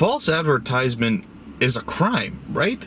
false advertisement is a crime, right?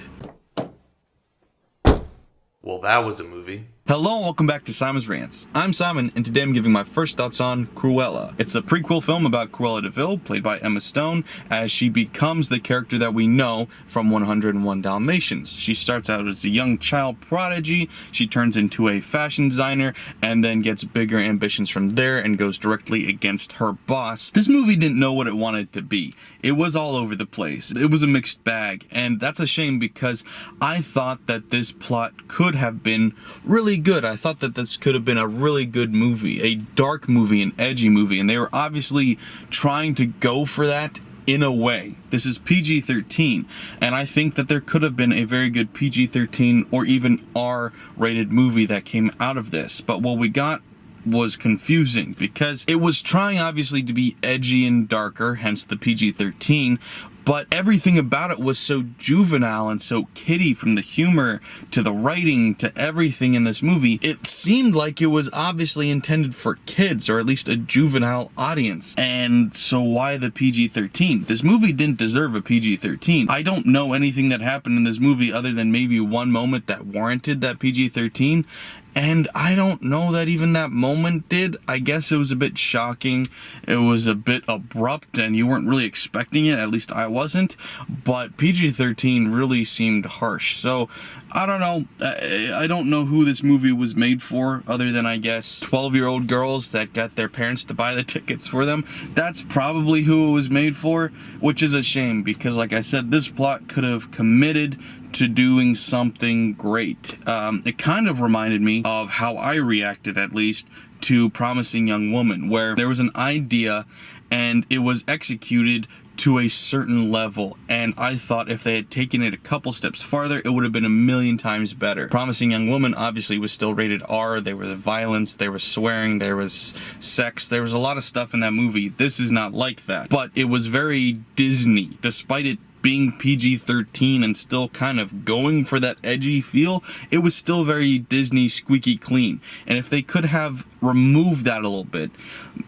Well, that was a movie. Hello and welcome back to SimonsRants. I'm Simon, and today I'm giving my first thoughts on Cruella. It's a prequel film about Cruella DeVille, played by Emma Stone, as she becomes the character that we know from 101 Dalmatians. She starts out as a young child prodigy, she turns into a fashion designer, and then gets bigger ambitions from there and goes directly against her boss. This movie didn't know what it wanted to be. It was all over the place. It was a mixed bag, and that's a shame because I thought that this plot could have been really good. I thought that this could have been a really good movie, a dark movie, an edgy movie, and they were obviously trying to go for that in a way. This is PG-13, and I think that there could have been a very good PG-13 or even R-rated movie that came out of this, but what we got was confusing because it was trying obviously to be edgy and darker, hence the PG-13, but everything about it was so juvenile and so kiddie, from the humor to the writing to everything in this movie. It seemed like it was obviously intended for kids, or at least a juvenile audience. And so why the PG-13? This movie didn't deserve a PG-13. I don't know anything that happened in this movie other than maybe one moment that warranted that PG-13. And I don't know that even that moment did. I guess it was a bit shocking. It was a bit abrupt and you weren't really expecting it. At least I wasn't. But PG-13 really seemed harsh. So I don't know. I don't know who this movie was made for, other than I guess 12-year-old girls that got their parents to buy the tickets for them. That's probably who it was made for, which is a shame because, like I said, this plot could have committed to doing something great. It kind of reminded me of how I reacted, at least, to Promising Young Woman, where there was an idea and it was executed to a certain level, and I thought if they had taken it a couple steps farther, it would have been a million times better. Promising Young Woman obviously was still rated R. There was violence, there was swearing, there was sex, there was a lot of stuff in that movie. This is not like that, but it was very Disney, despite it being PG-13 and still kind of going for that edgy feel. It was still very Disney squeaky clean, and if they could have removed that a little bit,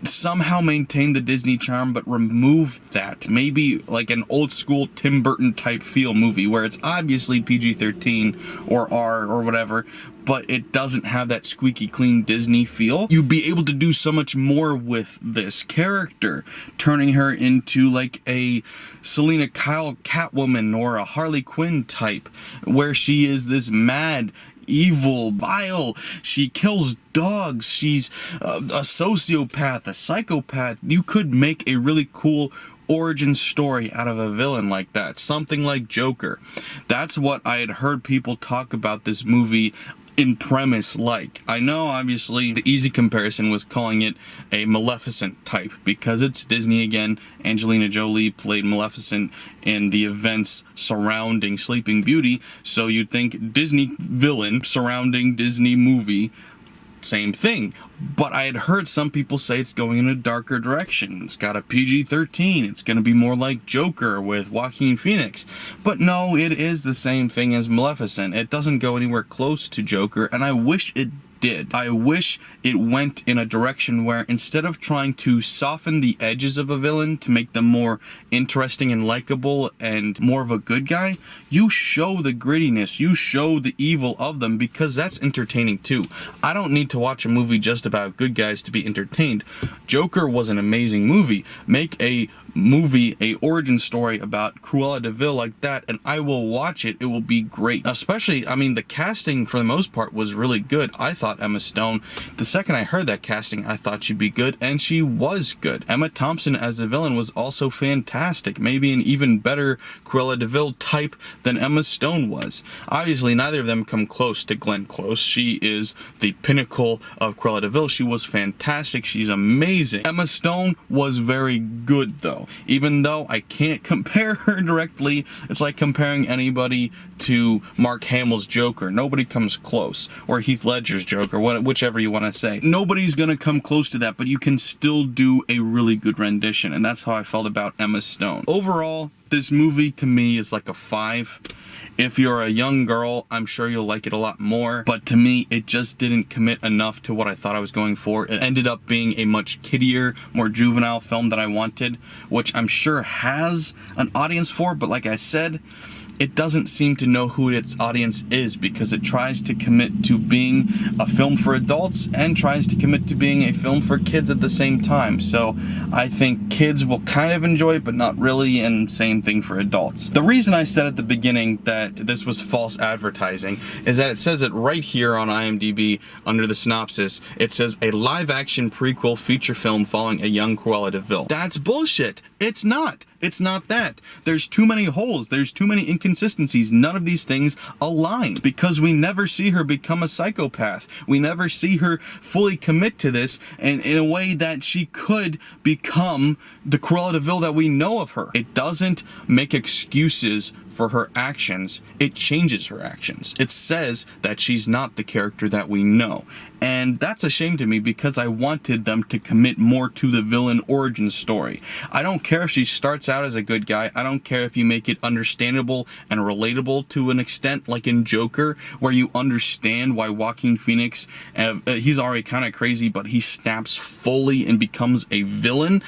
somehow maintain the Disney charm but remove that, maybe like an old school Tim Burton type feel movie where it's obviously PG-13 or R or whatever, but it doesn't have that squeaky clean Disney feel. You'd be able to do so much more with this character, turning her into like a Selena Kyle Catwoman or a Harley Quinn type, where she is this mad, evil, vile, she kills dogs, she's a sociopath, a psychopath. You could make a really cool origin story out of a villain like that, something like Joker. That's what I had heard people talk about this movie in premise like. I know obviously the easy comparison was calling it a Maleficent type because it's Disney again. Angelina Jolie played Maleficent in the events surrounding Sleeping Beauty, so you'd think Disney villain surrounding Disney movie, same thing. But I had heard some people say it's going in a darker direction. It's got a PG-13. It's going to be more like Joker with Joaquin Phoenix. But no, it is the same thing as Maleficent. It doesn't go anywhere close to Joker, and I wish it did. I wish it went in a direction where instead of trying to soften the edges of a villain to make them more interesting and likable and more of a good guy, you show the grittiness, you show the evil of them, because that's entertaining too. I don't need to watch a movie just about good guys to be entertained. Joker was an amazing movie. Make a movie, a origin story about Cruella DeVille like that, and I will watch it. It will be great. Especially, I mean, the casting for the most part was really good. I thought Emma Stone, the second I heard that casting, I thought she'd be good, and she was good. Emma Thompson as the villain was also fantastic. Maybe an even better Cruella DeVille type than Emma Stone was. Obviously, neither of them come close to Glenn Close. She is the pinnacle of Cruella DeVille. She was fantastic. She's amazing. Emma Stone was very good, though. Even though I can't compare her directly, it's like comparing anybody to Mark Hamill's Joker. Nobody comes close. Or Heath Ledger's Joker, whichever you want to say. Nobody's gonna come close to that, but you can still do a really good rendition, and that's how I felt about Emma Stone. Overall, This movie to me is like a 5. If you're a young girl, I'm sure you'll like it a lot more, but to me, it just didn't commit enough to what I thought I was going for. It ended up being a much kiddier, more juvenile film that I wanted, which I'm sure has an audience for, but like I said, it doesn't seem to know who its audience is because it tries to commit to being a film for adults and tries to commit to being a film for kids at the same time. So I think kids will kind of enjoy it, but not really, and same thing for adults. The reason I said at the beginning that this was false advertising is that it says it right here on IMDb under the synopsis. It says a live-action prequel feature film following a young Cruella DeVille. That's bullshit. It's not. It's not that. There's too many holes. There's too many inconsistencies. None of these things align because we never see her become a psychopath. We never see her fully commit to this and in a way that she could become the Cruella DeVille that we know of her. It doesn't make excuses for her actions. It changes her actions. It says that she's not the character that we know. And that's a shame to me because I wanted them to commit more to the villain origin story. I don't care if she starts out as a good guy. I don't care if you make it understandable and relatable to an extent, like in Joker, where you understand why Joaquin Phoenix, he's already kind of crazy, but he snaps fully and becomes a villain.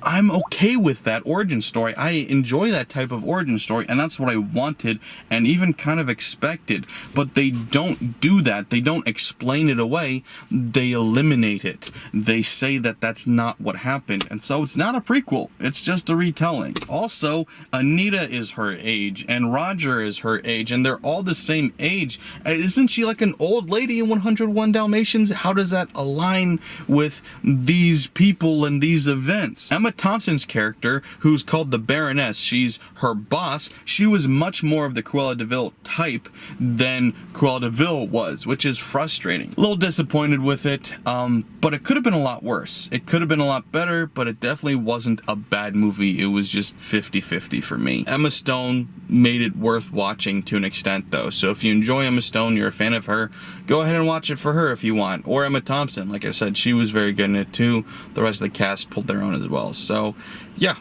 I'm okay with that origin story. I enjoy that type of origin story, and that's what I wanted and even kind of expected. But they don't do that. They don't explain it away. They eliminate it. They say that that's not what happened, and so it's not a prequel. It's just a retelling. Also, Anita is her age, and Roger is her age, and they're all the same age. Isn't she like an old lady in 101 Dalmatians? How does that align with these people and these events? Emma Thompson's character, who's called the Baroness, she's her boss. She was much more of the Cruella DeVille type than Cruella DeVille was, which is frustrating. A little disappointed with it, but it could have been a lot worse. It could have been a lot better, but it definitely wasn't a bad movie. It was just 50-50 for me. Emma Stone made it worth watching to an extent, though. So if you enjoy Emma Stone, you're a fan of her, go ahead and watch it for her if you want. Or Emma Thompson. Like I said, she was very good in it too. The rest of the cast pulled their own as well. So yeah,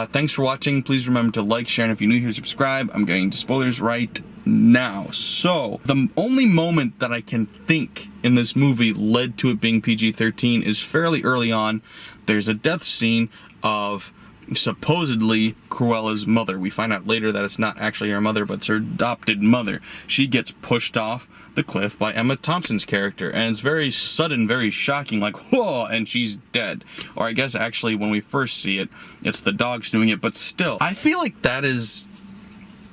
thanks for watching. Please remember to like, share, and if you're new here, subscribe. I'm going to spoilers right now. So the only moment that I can think in this movie led to it being PG-13 is fairly early on. There's a death scene of supposedly Cruella's mother. We find out later that it's not actually her mother, but it's her adopted mother. She gets pushed off the cliff by Emma Thompson's character, and it's very sudden, very shocking, like, whoa, and she's dead. Or I guess actually when we first see it, it's the dogs doing it, but still, I feel like that is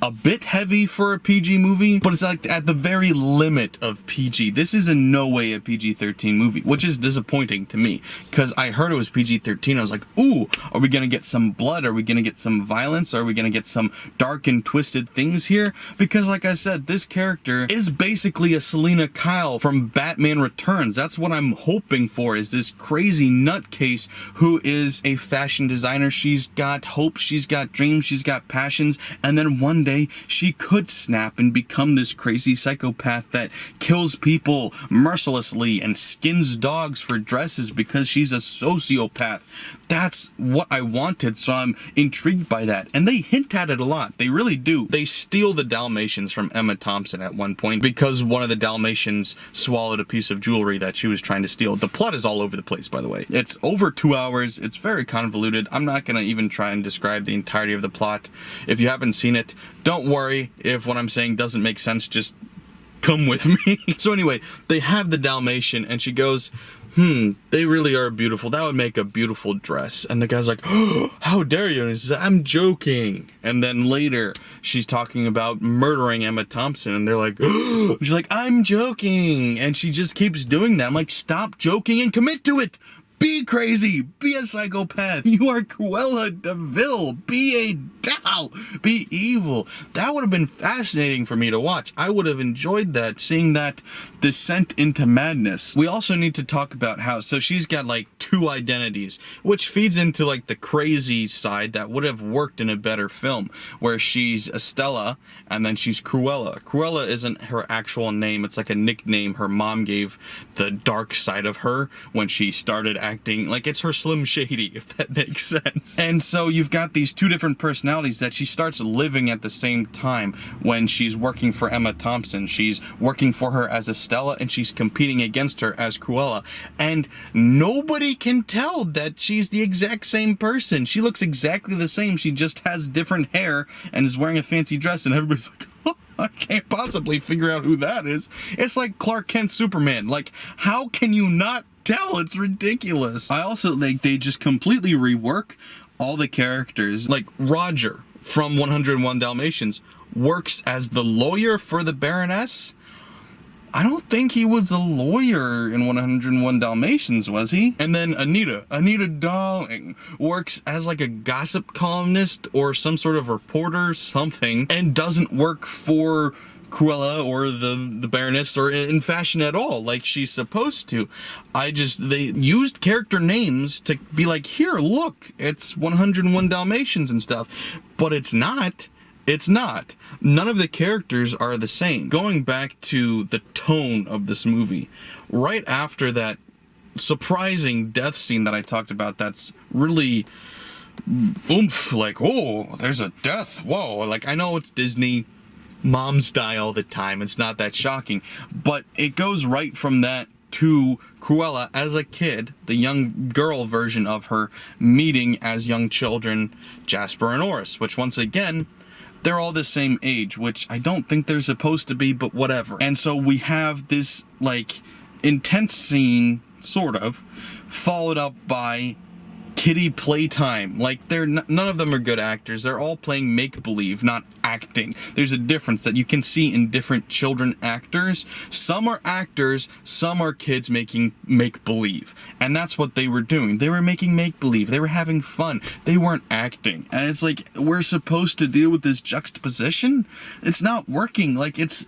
a bit heavy for a PG movie, but it's like at the very limit of PG. This is in no way a PG-13 movie, which is disappointing to me because I heard it was PG-13. I was like, ooh, are we gonna get some blood? Are we gonna get some violence? Are we gonna get some dark and twisted things here? Because like I said, this character is basically a Selena Kyle from Batman Returns. That's what I'm hoping for, is this crazy nutcase who is a fashion designer. She's got hopes, she's got dreams, she's got passions, and then one day she could snap and become this crazy psychopath that kills people mercilessly and skins dogs for dresses because she's a sociopath. That's what I wanted, so I'm intrigued by that. And they hint at it a lot. They really do. They steal the Dalmatians from Emma Thompson at one point because one of the Dalmatians swallowed a piece of jewelry that she was trying to steal. The plot is all over the place, by the way. It's over 2 hours. It's very convoluted. I'm not going to even try and describe the entirety of the plot. If you haven't seen it, don't worry if what I'm saying doesn't make sense. Just come with me. So anyway, they have the Dalmatian and she goes, they really are beautiful. That would make a beautiful dress. And the guy's like, oh, how dare you? And he says, I'm joking. And then later she's talking about murdering Emma Thompson. And they're like, oh, she's like, I'm joking. And she just keeps doing that. I'm like, stop joking and commit to it. Be crazy. Be a psychopath. You are Cruella DeVille. Be a doll. Be evil. That would have been fascinating for me to watch. I would have enjoyed that, seeing that descent into madness. We also need to talk about how, so she's got like 2 identities, which feeds into like the crazy side that would have worked in a better film, where she's Estella and then she's Cruella. Cruella isn't her actual name. It's like a nickname her mom gave the dark side of her when she started acting like it's her Slim Shady, if that makes sense. And so you've got these 2 different personalities personalities that she starts living at the same time when she's working for Emma Thompson. She's working for her as Estella, and she's competing against her as Cruella. And nobody can tell that she's the exact same person. She looks exactly the same. She just has different hair and is wearing a fancy dress, and everybody's like, oh, I can't possibly figure out who that is. It's like Clark Kent Superman. Like, how can you not tell? It's ridiculous. I also like they just completely rework all the characters. Like Roger from 101 Dalmatians works as the lawyer for the Baroness. I don't think he was a lawyer in 101 Dalmatians, was he? And then Anita Darling, works as like a gossip columnist or some sort of reporter, something, and doesn't work for Cruella or the Baroness or in fashion at all, like she's supposed to. They used character names to be like, here, look, it's 101 Dalmatians and stuff, but it's not. It's not. None of the characters are the same. Going back to the tone of this movie, right after that surprising death scene that I talked about, that's really oomph, like, oh, there's a death, whoa. Like, I know it's Disney, moms die all the time, it's not that shocking, but it goes right from that to Cruella as a kid, the young girl version of her, meeting as young children Jasper and Oris, which once again, they're all the same age, which I don't think they're supposed to be, but whatever. And so we have this, like, intense scene, sort of, followed up by kiddie playtime. Like, none of them are good actors. They're all playing make-believe, not acting. There's a difference that you can see in different children actors. Some are actors, some are kids making make-believe. And that's what they were doing. They were making make-believe. They were having fun. They weren't acting. And it's like, we're supposed to deal with this juxtaposition? It's not working. Like, it's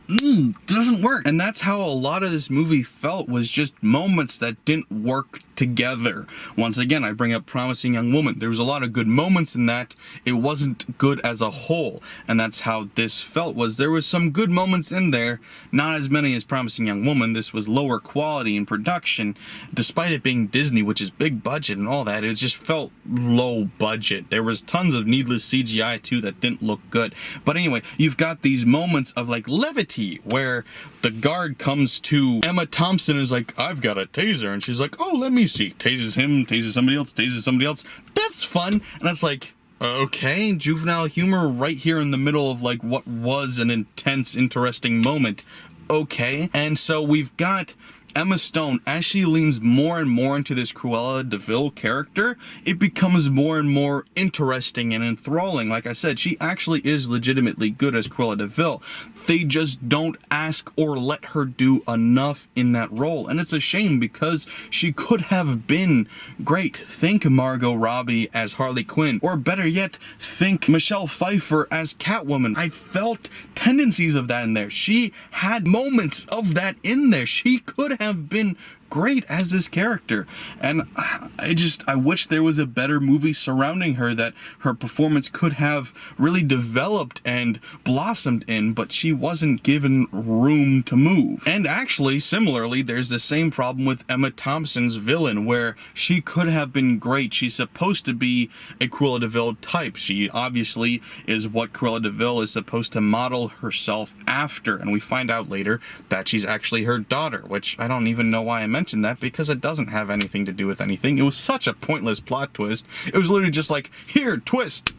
doesn't work. And that's how a lot of this movie felt, was just moments that didn't work together. Once again, I bring up Promising Young Woman. There was a lot of good moments in that. It wasn't good as a whole. And that's how this felt, was there was some good moments in there, not as many as Promising Young Woman. This was lower quality in production, despite it being Disney, which is big budget and all that. It just felt low budget. There was tons of needless CGI too that didn't look good. But anyway, you've got these moments of like levity where the guard comes to Emma Thompson and is like, I've got a taser, and she's like, oh, let me see. Tases him, tases somebody else. That's fun. And it's like, okay, juvenile humor right here in the middle of like what was an intense, interesting moment. Okay. And so we've got Emma Stone, as she leans more and more into this Cruella de Vil character, it becomes more and more interesting and enthralling. Like I said, she actually is legitimately good as Cruella de Vil. They just don't ask or let her do enough in that role. And it's a shame, because she could have been great. Think Margot Robbie as Harley Quinn, or better yet, think Michelle Pfeiffer as Catwoman. I felt tendencies of that in there. She had moments of that in there. She could have been great as this character, and I wish there was a better movie surrounding her that her performance could have really developed and blossomed in, but she wasn't given room to move. And actually, similarly, there's the same problem with Emma Thompson's villain, where she could have been great. She's supposed to be a Cruella de Vil type. She obviously is what Cruella de Vil is supposed to model herself after, and we find out later that she's actually her daughter, which I don't even know why I mention that, because it doesn't have anything to do with anything. It was such a pointless plot twist. It was literally just like, here, twist.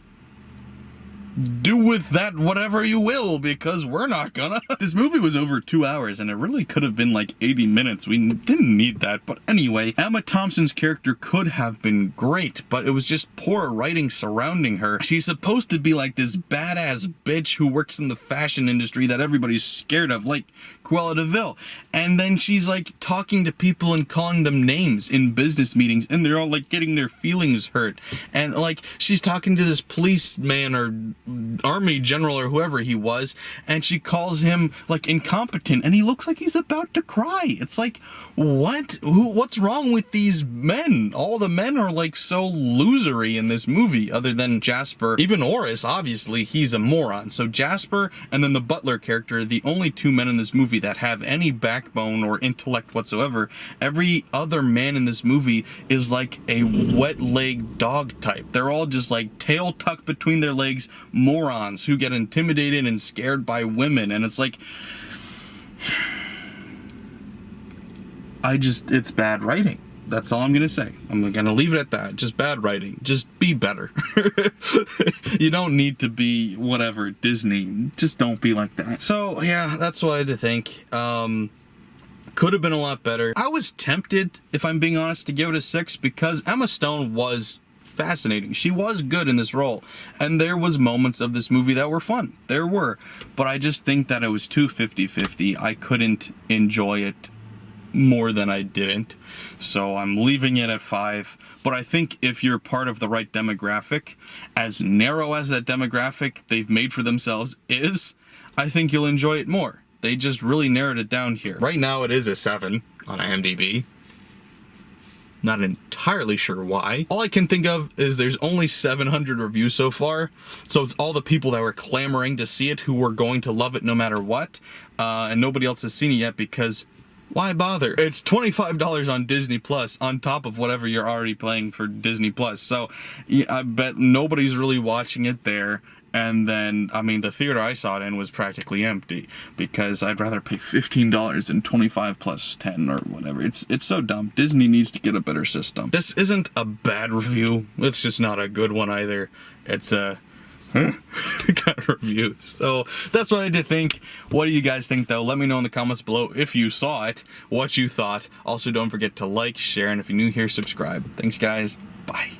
Do with that whatever you will, because we're not gonna. This movie was over 2 hours, and it really could have been like 80 minutes. We didn't need that. But anyway, Emma Thompson's character could have been great, but it was just poor writing surrounding her. She's supposed to be like this badass bitch who works in the fashion industry that everybody's scared of, like Cruella de Vil. And then she's like talking to people and calling them names in business meetings, and they're all like getting their feelings hurt. And like she's talking to this policeman or army general or whoever he was, and she calls him like incompetent, and he looks like he's about to cry. It's like, what's wrong with these men? All the men are like so losery in this movie, other than Jasper. Even Oris, obviously, he's a moron. So Jasper and then the butler character are the only two men in this movie that have any backbone or intellect whatsoever. Every other man in this movie is like a wet-legged dog type. They're all just like tail tucked between their legs morons who get intimidated and scared by women, and it's like, it's bad writing. That's all I'm gonna say. I'm gonna leave it at that. Just bad writing. Just be better. You don't need to be whatever Disney. Just don't be like that. So yeah, that's what I had to think. Could have been a lot better. I was tempted, if I'm being honest, to give it a 6 because Emma Stone was fascinating. She was good in this role, and there was moments of this movie that were fun. There were, but I just think that it was too 50-50. I couldn't enjoy it more than I didn't, so I'm leaving it at 5. But I think if you're part of the right demographic, as narrow as that demographic they've made for themselves is, I think you'll enjoy it more. They just really narrowed it down here. Right now it is a 7 on IMDb. Not entirely sure why. All I can think of is there's only 700 reviews so far, so it's all the people that were clamoring to see it who were going to love it no matter what, and nobody else has seen it yet because why bother? It's $25 on Disney Plus on top of whatever you're already paying for Disney Plus, so yeah, I bet nobody's really watching it there. And then, I mean, the theater I saw it in was practically empty because I'd rather pay $15 than 25 plus 10 or whatever. It's so dumb. Disney needs to get a better system. This isn't a bad review. It's just not a good one either. It's a kind of review. So that's what I did think. What do you guys think, though? Let me know in the comments below if you saw it, what you thought. Also, don't forget to like, share, and if you're new here, subscribe. Thanks, guys. Bye.